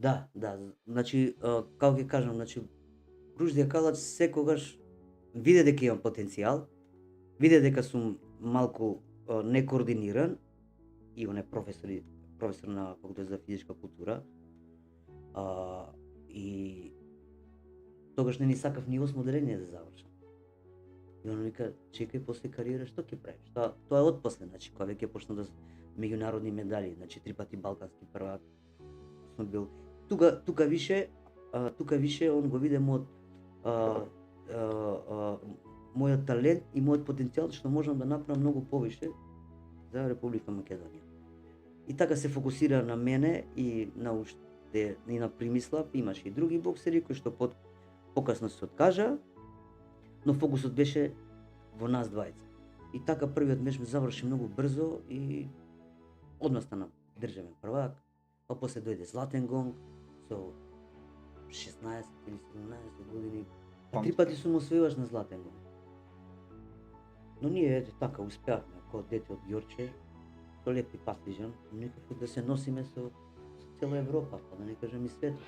Да, значи, како ќе кажам, значи, Груждија Калач секогаш виде дека имам потенцијал, виде дека сум малку некоординиран и он е професор на факултет за физичка култура, и тогаш не ни сакав ни 8 одделение да завршам. И он вика: "Чекај, после кариера што ќе правиш?" Тоа е отпосле, значи кога веќе почна да меѓународни медали, значи 3 пати балкански првак сум бил. Тука више он го виде а, а, а, мојот талент и мојот потенцијал што можам да направам многу повише за Република Македонија. И така се фокусира на мене и на уште и на Примислав, имаше и други боксери кои што покасно се откажа, но фокусот беше во нас двајца. И така првиот меч ме заврши многу брзо и одмah стана државен првак, па после дојде Златен гонг со 16 или 17 години. А 3 пати сум освојуваш на Златен гонг. Но ние ете така успеавме како дете од Ѓорче, со леп и пастижан, некако да се носиме со цела Европа, па да не кажам и светот.